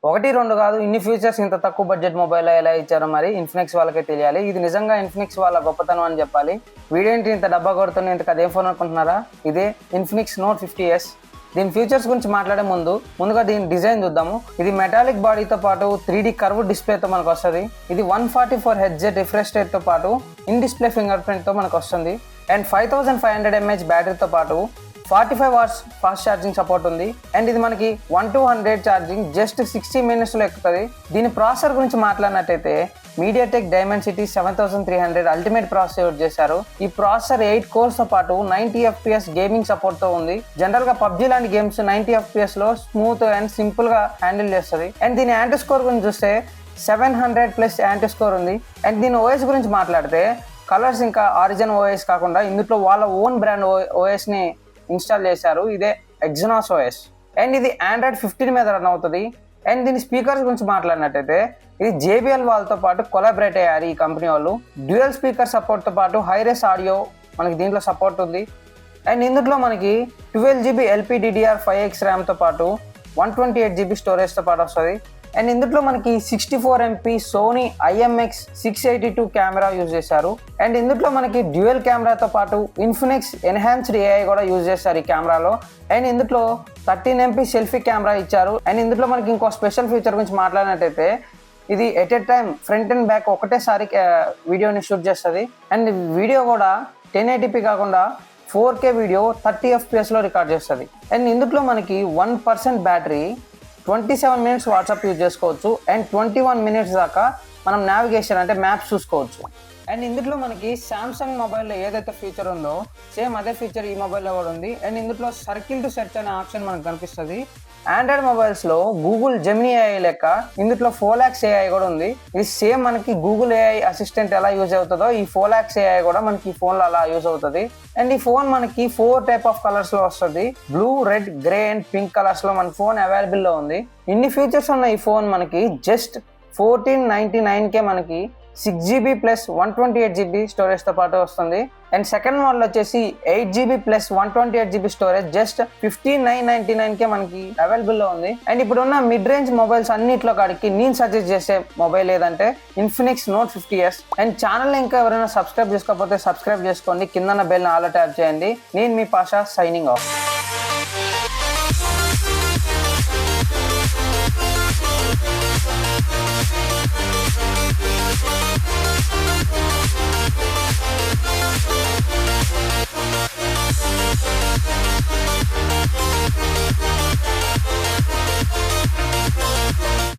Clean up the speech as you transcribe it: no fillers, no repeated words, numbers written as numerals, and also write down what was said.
ఒకటి రెండు కాదు, ఇన్ని ఫీచర్స్ ఇంత తక్కువ బడ్జెట్ మొబైల్లో ఎలా ఇచ్చారో మరి ఇన్ఫినిక్స్ వాళ్ళకే తెలియాలి. ఇది నిజంగా ఇన్ఫినిక్స్ వాళ్ళ గొప్పతనం అని చెప్పాలి. వీడేంటి ఇంత డబ్బా కొడుతున్న ఇంత అదేం ఫోన్ అనుకుంటున్నారా? ఇదే ఇన్ఫినిక్స్ నోట్ 50s. దీని ఫీచర్స్ గురించి మాట్లాడే ముందుగా దీని డిజైన్ చూద్దాము. ఇది మెటాలిక్ బాడీతో పాటు 3D కర్వ్ డిస్ప్లేతో మనకు వస్తుంది. ఇది 144 Hz రిఫ్రెష్ రేట్తో పాటు ఇన్ డిస్ప్లే ఫింగర్ ప్రింట్తో మనకు వస్తుంది. అండ్ 5500 mAh బ్యాటరీతో పాటు 45 watts ఫాస్ట్ ఛార్జింగ్ సపోర్ట్ ఉంది. అండ్ ఇది మనకి 1 to 100 ఛార్జింగ్ జస్ట్ 60 minutesలో ఎక్కుతుంది. దీని ప్రాసెసర్ గురించి మాట్లాడినట్టయితే MediaTek Dimensity 7300 ultimate processor use చేశారు. ఈ ప్రాసెసర్ 8 కోర్స్తో పాటు 90 FPS గేమింగ్ సపోర్ట్తో ఉంది. జనరల్గా PUBG లాంటి గేమ్స్ 90 FPSలో స్మూత్ అండ్ సింపుల్గా హ్యాండిల్ చేస్తుంది. అండ్ దీని యాంటీ స్కోర్ గురించి చూస్తే 700+ యాంటీ స్కోర్ ఉంది. అండ్ దీని OS గురించి మాట్లాడితే కలర్స్ ఇంకా ఆరిజిన్ OS కాకుండా ఇందులో వాళ్ళ ఓన్ బ్రాండ్ OSని ఇన్స్టాల్ చేశారు. ఇదే Exynos OS. అండ్ ఇది Android 15 మీద రన్ అవుతుంది. అండ్ దీని స్పీకర్స్ గురించి మాట్లాడినట్టయితే ఇది JBL వాళ్ళతో పాటు కొలాబరేట్ అయ్యారు ఈ కంపెనీ వాళ్ళు. డ్యూయల్ స్పీకర్ సపోర్ట్తో పాటు హైరెస్ ఆడియో మనకి దీంట్లో సపోర్ట్ ఉంది. అండ్ ఇందులో మనకి 12GB LPDDR5X ర్యామ్తో పాటు 128GB స్టోరేజ్తో పాటు వస్తుంది. అండ్ ఇందులో మనకి 64 MP Sony IMX682 camera use చేశారు. అండ్ ఇందులో మనకి డ్యూయల్ కెమెరాతో పాటు ఇన్ఫినిక్స్ ఎన్హాన్స్డ్ AI కూడా యూజ్ చేస్తారు ఈ కెమెరాలో. అండ్ ఇందులో 13 MP సెల్ఫీ కెమెరా ఇచ్చారు. అండ్ ఇందులో మనకి ఇంకో స్పెషల్ ఫీచర్ గురించి మాట్లాడినట్టయితే ఇది at a time front and back ఒకటేసారి వీడియోని షూట్ చేస్తుంది. అండ్ వీడియో కూడా 1080p కాకుండా 4K వీడియో 30 FPSలో రికార్డ్ చేస్తుంది. అండ్ ఇందులో మనకి 1% బ్యాటరీ 27 minutes వాట్సాప్ యూజ్ చేసుకోవచ్చు. అండ్ 21 minutes దాకా మనం నావిగేషన్ అంటే మ్యాప్స్ చూసుకోవచ్చు. అండ్ ఇందులో మనకి సామ్సంగ్ మొబైల్లో ఏదైతే ఫీచర్ ఉందో సేమ్ అదే ఫీచర్ ఈ మొబైల్లో కూడా ఉంది. అండ్ ఇందులో సర్కిల్ టు సెర్చ్ అనే ఆప్షన్ మనకు కనిపిస్తుంది. ఆండ్రాయిడ్ మొబైల్స్లో గూగుల్ జెమినీ AI లెక్క ఇందులో 4 lakhs AI కూడా ఉంది. ఇది సేమ్ మనకి గూగుల్ AI అసిస్టెంట్ ఎలా యూజ్ అవుతుందో ఈ 4 lakhs AI కూడా మనకి ఈ ఫోన్లో అలా యూజ్ అవుతుంది. అండ్ ఈ ఫోన్ మనకి 4 type of కలర్స్లో వస్తుంది. Blue, red, grey and pink కలర్స్లో మన ఫోన్ అవైలబుల్లో ఉంది. ఇన్ని ఫీచర్స్ ఉన్న ఈ ఫోన్ మనకి జస్ట్ 1499కే మనకి 6GB + 128GB స్టోరేజ్తో పాటు వస్తుంది. అండ్ సెకండ్ మోడల్ వచ్చేసి 8GB + 128GB స్టోరేజ్ జస్ట్ 5999కే మనకి అవైలబుల్లో ఉంది. అండ్ ఇప్పుడున్న మిడ్ రేంజ్ మొబైల్స్ అన్నిట్లో కాడికి నేను సజెస్ట్ చేసే మొబైల్ ఏదంటే Infinix note 50s. And channel ఇంకా ఎవరైనా సబ్స్క్రైబ్ చేసుకోకపోతే సబ్స్క్రైబ్ చేసుకోండి. కిందన్న బెల్ ఆల్ ట్యాప్ చేయండి. నేను మీ పాషా సైనింగ్ ఆఫ్.